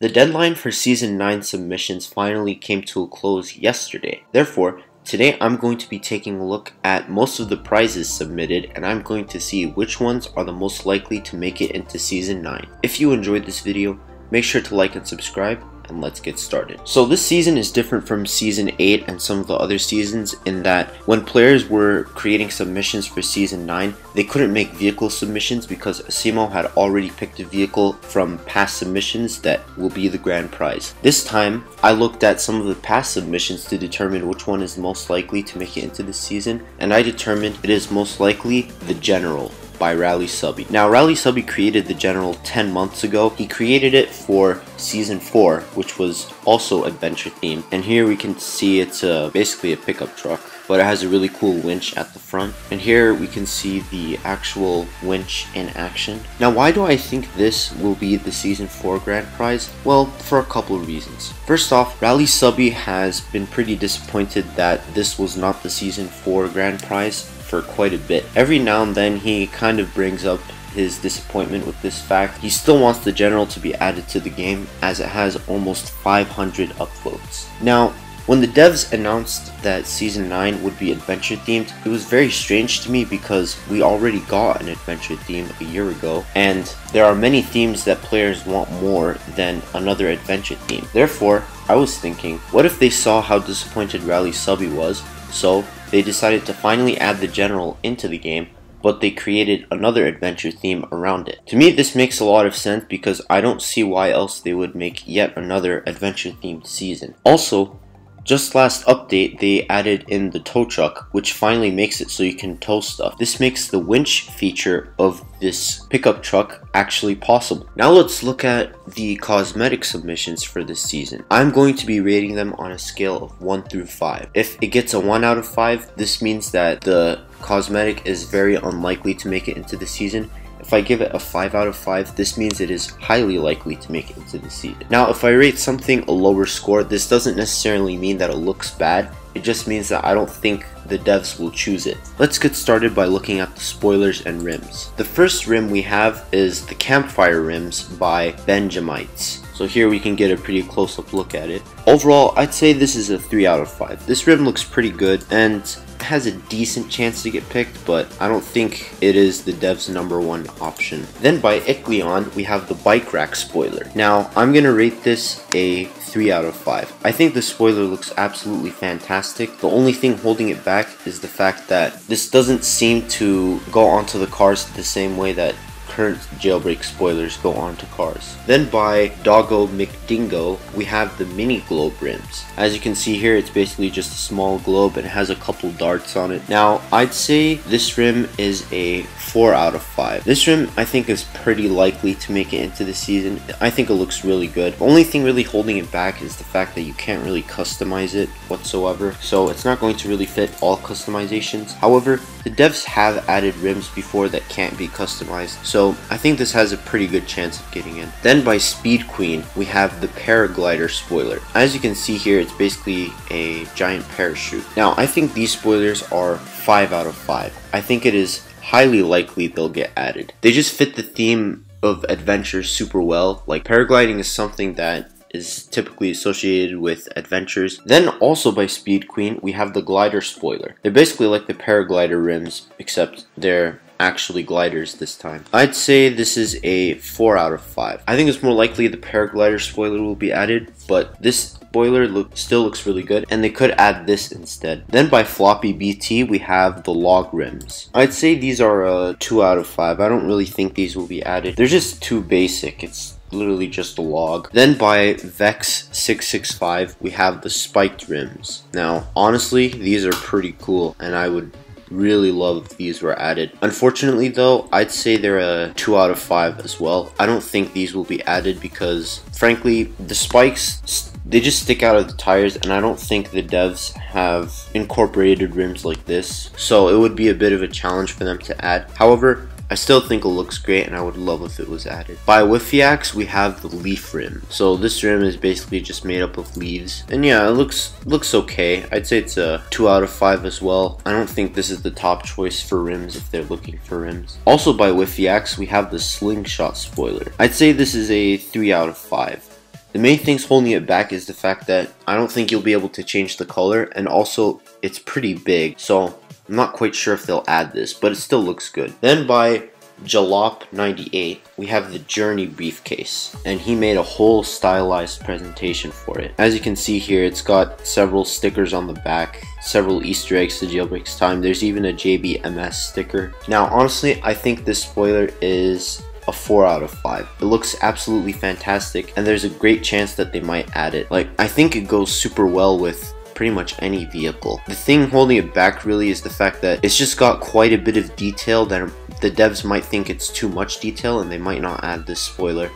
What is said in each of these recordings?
The deadline for Season 9 submissions finally came to a close yesterday. Therefore, today I'm going to be taking a look at most of the prizes submitted, and I'm going to see which ones are the most likely to make it into Season 9. If you enjoyed this video, make sure to like and subscribe, and let's get started. So this season is different from Season 8 and some of the other seasons in that when players were creating submissions for Season 9, they couldn't make vehicle submissions because Asimo had already picked a vehicle from past submissions that will be the grand prize. This time, I looked at some of the past submissions to determine which one is most likely to make it into this season, and I determined it is most likely the General by Rally Subby. Now, Rally Subby created the General 10 months ago. He created it for Season 4, which was also adventure themed. And here we can see it's basically a pickup truck, but it has a really cool winch at the front. And here we can see the actual winch in action. Now, why do I think this will be the Season 4 grand prize? Well, for a couple of reasons. First off, Rally Subby has been pretty disappointed that this was not the Season 4 grand prize for quite a bit. Every now and then he kind of brings up his disappointment with this fact. He still wants the General to be added to the game as it has almost 500 upvotes. Now, when the devs announced that Season 9 would be adventure themed, it was very strange to me because we already got an adventure theme a year ago, and there are many themes that players want more than another adventure theme. Therefore, I was thinking, what if they saw how disappointed Rally Subby was, so they decided to finally add the General into the game, but they created another adventure theme around it. To me, this makes a lot of sense because I don't see why else they would make yet another adventure themed season. Also, just last update, they added in the tow truck, which finally makes it so you can tow stuff. This makes the winch feature of this pickup truck actually possible. Now let's look at the cosmetic submissions for this season. I'm going to be rating them on a scale of 1 through 5. If it gets a 1 out of 5, this means that the cosmetic is very unlikely to make it into the season. If I give it a 5 out of 5, this means it is highly likely to make it into the season. Now, if I rate something a lower score, this doesn't necessarily mean that it looks bad. It just means that I don't think the devs will choose it. Let's get started by looking at the spoilers and rims. The first rim we have is the Campfire rims by Benjamites. So here we can get a pretty close-up look at it. Overall, I'd say this is a 3 out of 5. This rim looks pretty good and has a decent chance to get picked, but I don't think it is the devs' #1 option. Then by Ikleon, we have the bike rack spoiler. Now, I'm gonna rate this a 3 out of 5. I think the spoiler looks absolutely fantastic. The only thing holding it back is the fact that this doesn't seem to go onto the cars the same way that current jailbreak spoilers go onto cars. Then by Doggo McDingo, we have the mini globe rims. As you can see here, it's basically just a small globe and it has a couple darts on it. Now, I'd say this rim is a 4 out of 5. This rim, I think, is pretty likely to make it into the season. I think it looks really good. The only thing really holding it back is the fact that you can't really customize it whatsoever, so it's not going to really fit all customizations. However, the devs have added rims before that can't be customized, so I think this has a pretty good chance of getting in. Then by Speed Queen, we have the paraglider spoiler. As you can see here, it's basically a giant parachute. Now, I think these spoilers are 5 out of 5. I think it is highly likely they'll get added. They just fit the theme of adventure super well. Like, paragliding is something that is typically associated with adventures. Then also by Speed Queen, we have the glider spoiler. They're basically like the paraglider rims, except they're actually gliders this time. I'd say this is a 4 out of 5. I think it's more likely the paraglider spoiler will be added, but this spoiler still looks really good, and they could add this instead. Then by Floppy BT, we have the log rims. I'd say these are a 2 out of 5. I don't really think these will be added. They're just too basic. It's literally just a log. Then by Vex665, we have the spiked rims. Now, honestly, these are pretty cool, and I would really love if these were added. Unfortunately though, I'd say they're a 2 out of 5 as well. I don't think these will be added because, frankly, the spikes, they just stick out of the tires, and I don't think the devs have incorporated rims like this, so it would be a bit of a challenge for them to add. However, I still think it looks great, and I would love if it was added. By Wifiax, we have the leaf rim. So this rim is basically just made up of leaves, and yeah, it looks okay. I'd say it's a 2 out of 5 as well. I don't think this is the top choice for rims if they're looking for rims. Also by Wifiax, we have the slingshot spoiler. I'd say this is a 3 out of 5. The main things holding it back is the fact that I don't think you'll be able to change the color, and also it's pretty big, so I'm not quite sure if they'll add this, but it still looks good. Then by Jalop98, we have the Journey briefcase, and he made a whole stylized presentation for it. As you can see here, it's got several stickers on the back, several Easter eggs to Jailbreak's time. There's even a JBMS sticker. Now honestly, I think this spoiler is a 4 out of 5. It looks absolutely fantastic, and there's a great chance that they might add it. Like, I think it goes super well with pretty much any vehicle. The thing holding it back really is the fact that it's just got quite a bit of detail that the devs might think it's too much detail and they might not add this spoiler.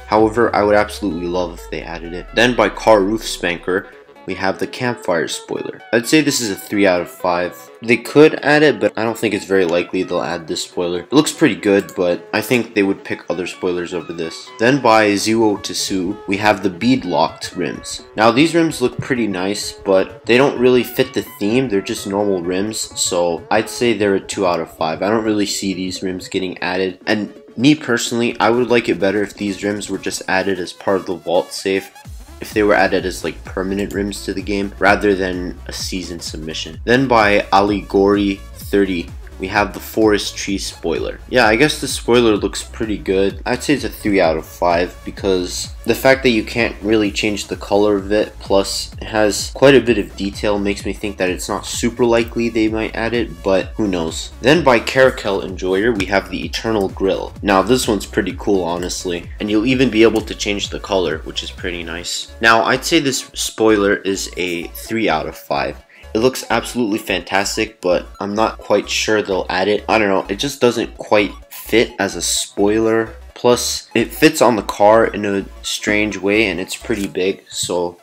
However, I would absolutely love if they added it. Then by Car Roof Spanker, we have the campfire spoiler. I'd say this is a 3 out of 5. They could add it, but I don't think it's very likely they'll add this spoiler. It looks pretty good, but I think they would pick other spoilers over this. Then by Zero Tsu, we have the bead locked rims. Now these rims look pretty nice, but they don't really fit the theme. They're just normal rims, so I'd say they're a 2 out of 5. I don't really see these rims getting added, and me personally, I would like it better if these rims were just added as part of the vault safe, if they were added as like permanent rims to the game rather than a season submission. Then by Aligori30, we have the forest tree spoiler. Yeah, I guess the spoiler looks pretty good. I'd say it's a 3 out of 5 because the fact that you can't really change the color of it, plus it has quite a bit of detail, makes me think that it's not super likely they might add it, but who knows. Then by Caracal Enjoyer, we have the Eternal Grill. Now this one's pretty cool, honestly, and you'll even be able to change the color, which is pretty nice. Now I'd say this spoiler is a 3 out of 5. It looks absolutely fantastic, but I'm not quite sure they'll add it. I don't know, it just doesn't quite fit as a spoiler. Plus, it fits on the car in a strange way, and it's pretty big, so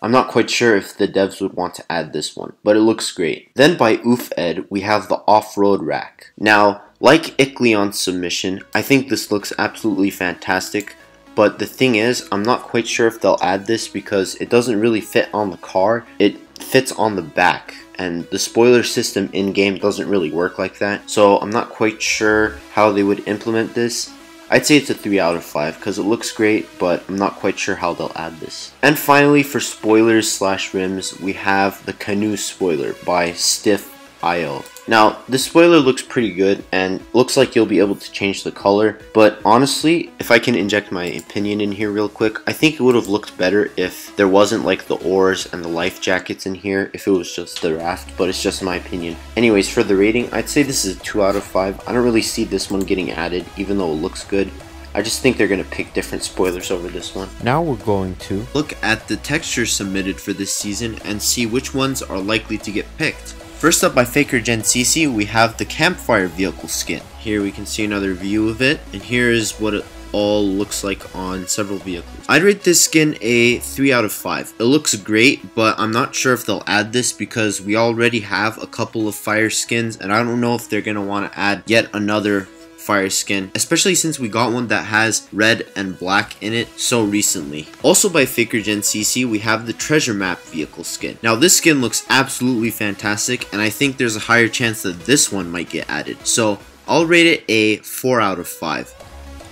I'm not quite sure if the devs would want to add this one, but it looks great. Then by OofEd, we have the off-road rack. Now, like Icleon's submission, I think this looks absolutely fantastic. But the thing is, I'm not quite sure if they'll add this because it doesn't really fit on the car. It fits on the back, and the spoiler system in-game doesn't really work like that. So I'm not quite sure how they would implement this. I'd say it's a 3 out of 5 because it looks great, but I'm not quite sure how they'll add this. And finally, for spoilers slash rims, we have the Canoe spoiler by Stiff.io. Now, this spoiler looks pretty good and looks like you'll be able to change the color, but honestly, if I can inject my opinion in here real quick, I think it would have looked better if there wasn't like the oars and the life jackets in here, if it was just the raft, but it's just my opinion. Anyways, for the rating, I'd say this is a 2 out of 5. I don't really see this one getting added, even though it looks good. I just think they're going to pick different spoilers over this one. Now we're going to look at the textures submitted for this season and see which ones are likely to get picked. First up by FakerGenCC, we have the campfire vehicle skin. Here we can see another view of it, and here is what it all looks like on several vehicles. I'd rate this skin a 3 out of 5. It looks great, but I'm not sure if they'll add this because we already have a couple of fire skins, and I don't know if they're going to want to add yet another fire skin, especially since we got one that has red and black in it so recently. Also by FakerGenCC, we have the treasure map vehicle skin. Now this skin looks absolutely fantastic, and I think there's a higher chance that this one might get added, so I'll rate it a 4 out of 5.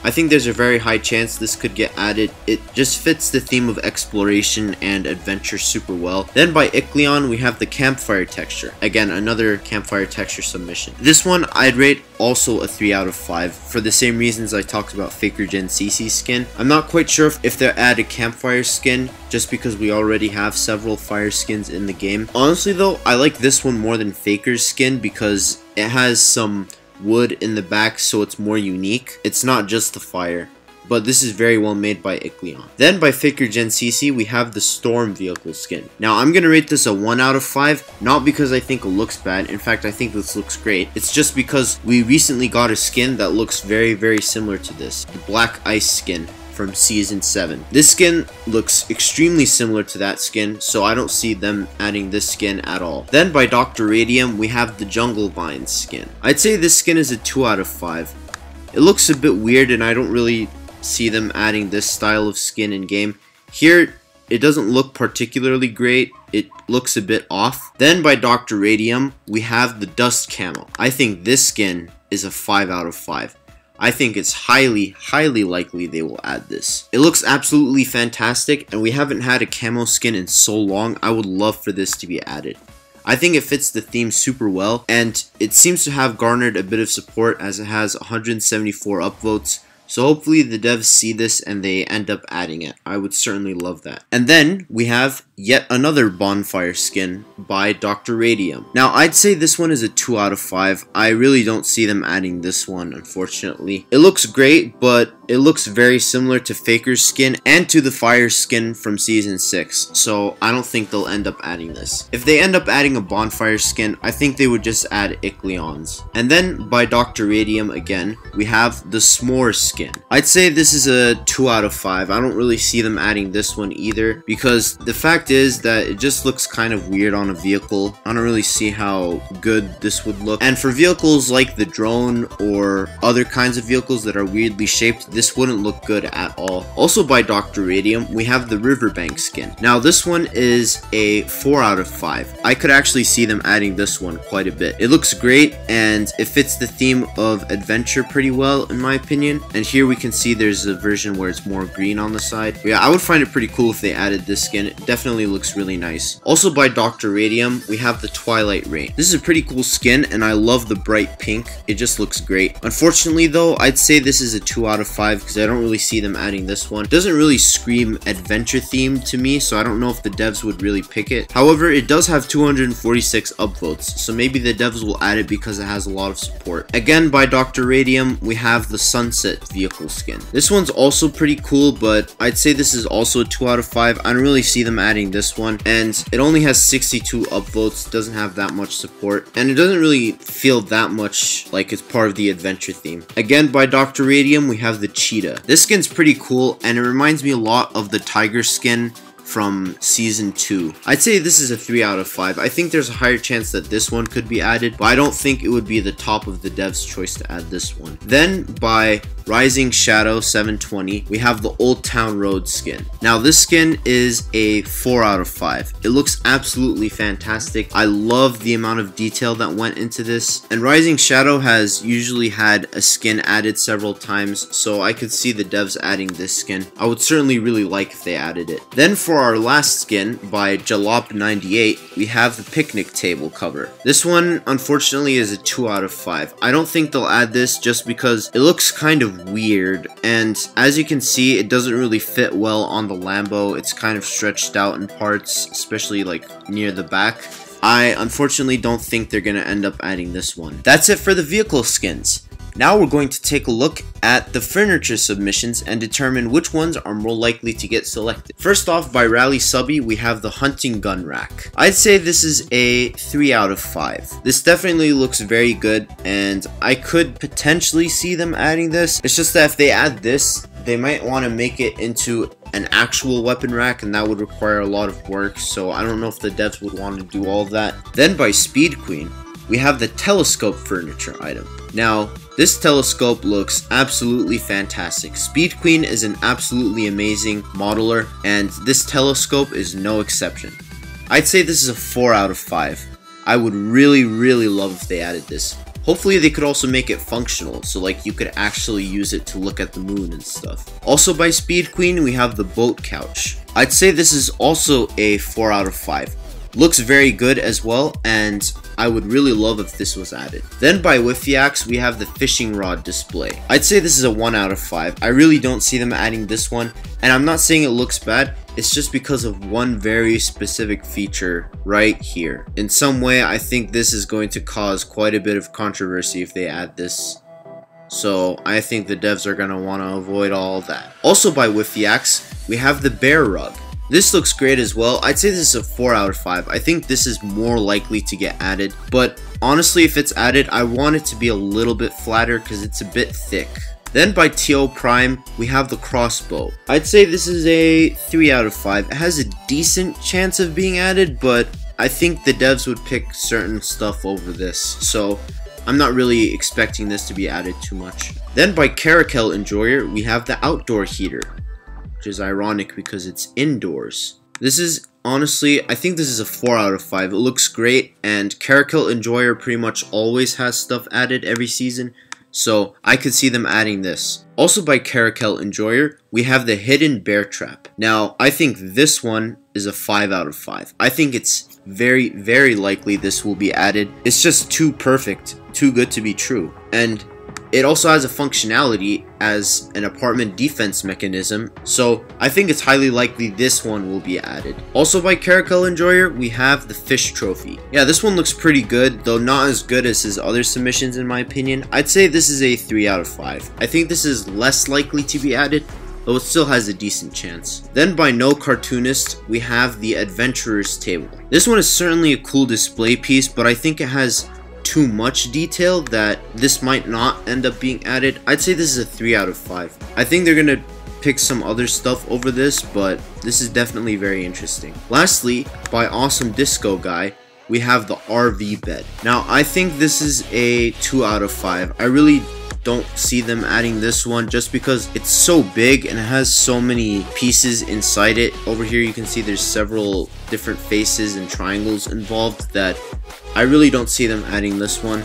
I think there's a very high chance this could get added. It just fits the theme of exploration and adventure super well. Then by Icleon, we have the campfire texture. Again, another campfire texture submission. This one I'd rate also a 3 out of 5 for the same reasons I talked about FakerGenCC skin. I'm not quite sure if they'll add a campfire skin just because we already have several fire skins in the game. Honestly though, I like this one more than Faker's skin because it has some wood in the back, so it's more unique. It's not just the fire, but this is very well made by Icleon. Then by FakerGenCC, we have the Storm vehicle skin. Now I'm gonna rate this a 1 out of 5, not because I think it looks bad. In fact, I think this looks great. It's just because we recently got a skin that looks very similar to this, the Black Ice skin from Season 7. This skin looks extremely similar to that skin, so I don't see them adding this skin at all. Then by Dr. Radium, we have the Jungle Vines skin. I'd say this skin is a 2 out of 5. It looks a bit weird, and I don't really see them adding this style of skin in game. Here, it doesn't look particularly great. It looks a bit off. Then by Dr. Radium, we have the Dust Camo. I think this skin is a 5 out of 5. I think it's highly likely they will add this. It looks absolutely fantastic, and we haven't had a camo skin in so long. I would love for this to be added. I think it fits the theme super well, and it seems to have garnered a bit of support as it has 174 upvotes. So hopefully the devs see this and they end up adding it. I would certainly love that. And then we have yet another bonfire skin by Dr. Radium. Now I'd say this one is a 2 out of 5. I really don't see them adding this one, unfortunately. It looks great, but it looks very similar to Faker's skin and to the Fire skin from Season 6. So I don't think they'll end up adding this. If they end up adding a bonfire skin, I think they would just add Icleons. And then by Dr. Radium again, we have the S'more skin. I'd say this is a 2 out of 5. I don't really see them adding this one either, because the fact is that it just looks kind of weird on a vehicle. I don't really see how good this would look. And for vehicles like the drone or other kinds of vehicles that are weirdly shaped, this wouldn't look good at all. Also by Dr. Radium, we have the Riverbank skin. Now this one is a 4 out of 5. I could actually see them adding this one quite a bit. It looks great and it fits the theme of adventure pretty well in my opinion. And here we can see there's a version where it's more green on the side. But yeah, I would find it pretty cool if they added this skin. It definitely looks really nice. Also by Dr. Radium, we have the Twilight Rain. This is a pretty cool skin and I love the bright pink. It just looks great. Unfortunately though, I'd say this is a 2 out of 5 because I don't really see them adding this one. It doesn't really scream adventure theme to me, so I don't know if the devs would really pick it. However, it does have 246 upvotes, so maybe the devs will add it because it has a lot of support. Again, by Dr. Radium, we have the Sunset vehicle skin. This one's also pretty cool, but I'd say this is also a 2 out of 5. I don't really see them adding this one, and it only has 62 upvotes, doesn't have that much support, and it doesn't really feel that much like it's part of the adventure theme. Again, by Dr. Radium, we have the Cheetah. This skin's pretty cool, and it reminds me a lot of the Tiger skin from Season 2. I'd say this is a 3 out of 5. I think there's a higher chance that this one could be added, but I don't think it would be the top of the devs' choice to add this one. Then by Rising Shadow 720, we have the Old Town Road skin. Now this skin is a 4 out of 5. It looks absolutely fantastic. I love the amount of detail that went into this, and Rising Shadow has usually had a skin added several times, so I could see the devs adding this skin. I would certainly really like if they added it. Then for our last skin by Jalop98, we have the Picnic Table cover. This one unfortunately is a 2 out of 5. I don't think they'll add this just because it looks kind of weird, and as you can see, it doesn't really fit well on the Lambo. It's kind of stretched out in parts, especially like near the back. I unfortunately don't think they're gonna end up adding this one. That's it for the vehicle skins. Now we're going to take a look at the furniture submissions and determine which ones are more likely to get selected. First off, by Rally Subby, we have the hunting gun rack. I'd say this is a 3 out of 5. This definitely looks very good, and I could potentially see them adding this. It's just that if they add this, they might want to make it into an actual weapon rack, and that would require a lot of work, so I don't know if the devs would want to do all of that. Then by Speed Queen, we have the telescope furniture item. Now, this telescope looks absolutely fantastic. Speed Queen is an absolutely amazing modeler, and this telescope is no exception. I'd say this is a 4 out of 5. I would really love if they added this. Hopefully they could also make it functional, so like you could actually use it to look at the moon and stuff. Also by Speed Queen, we have the boat couch. I'd say this is also a 4 out of 5. Looks very good as well, and I would really love if this was added. Then by Wiffiax, we have the fishing rod display. I'd say this is a 1 out of 5. I really don't see them adding this one, and I'm not saying it looks bad, it's just because of one very specific feature right here. In some way, I think this is going to cause quite a bit of controversy if they add this. So I think the devs are going to want to avoid all of that. Also by Wiffiax, we have the bear rug. This looks great as well. I'd say this is a 4 out of 5. I think this is more likely to get added, but honestly, if it's added, I want it to be a little bit flatter because it's a bit thick. Then by TO Prime, we have the crossbow. I'd say this is a 3 out of 5. It has a decent chance of being added, but I think the devs would pick certain stuff over this, so I'm not really expecting this to be added too much. Then by Caracal Enjoyer, we have the outdoor heater, which is ironic because it's indoors. This is honestly, I think this is a 4 out of 5. It looks great, and Caracal Enjoyer pretty much always has stuff added every season, so I could see them adding this. Also by Caracal Enjoyer, we have the Hidden Bear Trap. Now, I think this one is a 5 out of 5. I think it's very, very likely this will be added. It's just too perfect, too good to be true. And it also has a functionality as an apartment defense mechanism, so I think it's highly likely this one will be added. Also by Caracal Enjoyer, we have the Fish Trophy. Yeah, this one looks pretty good, though not as good as his other submissions in my opinion. I'd say this is a 3 out of 5. I think this is less likely to be added, though it still has a decent chance. Then by No Cartoonist, we have the Adventurer's Table. This one is certainly a cool display piece, but I think it has too much detail that this might not end up being added. I'd say this is a 3 out of 5. I think they're gonna pick some other stuff over this, but this is definitely very interesting. Lastly, by Awesome Disco Guy, we have the RV bed. Now, I think this is a 2 out of 5. I really don't see them adding this one just because it's so big and it has so many pieces inside it. Over here you can see there's several different faces and triangles involved that I really don't see them adding this one.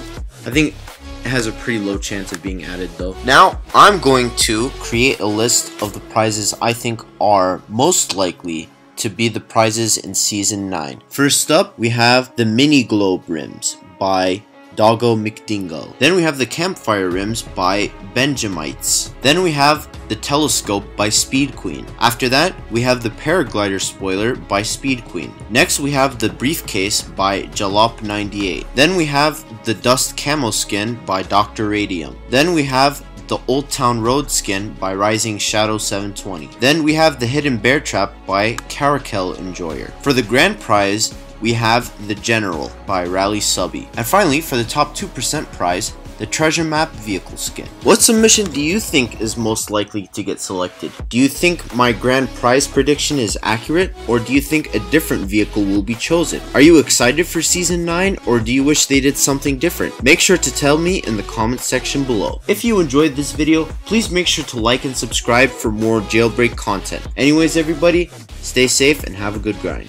I think it has a pretty low chance of being added though. Now I'm going to create a list of the prizes I think are most likely to be the prizes in Season 9. First up, we have the Mini Globe Rims by Doggo McDingo. Then we have the Campfire Rims by Benjamites. Then we have the Telescope by Speed Queen. After that, we have the Paraglider Spoiler by Speed Queen. Next, we have the Briefcase by Jalop98. Then we have the Dust Camo Skin by Dr. Radium. Then we have the Old Town Road Skin by Rising Shadow 720. Then we have the Hidden Bear Trap by Caracal Enjoyer. For the grand prize, we have the General by Rally Subby. And finally, for the top 2% prize, the Treasure Map Vehicle Skin. What submission do you think is most likely to get selected? Do you think my grand prize prediction is accurate, or do you think a different vehicle will be chosen? Are you excited for Season 9, or do you wish they did something different? Make sure to tell me in the comment section below. If you enjoyed this video, please make sure to like and subscribe for more Jailbreak content. Anyways everybody, stay safe and have a good grind.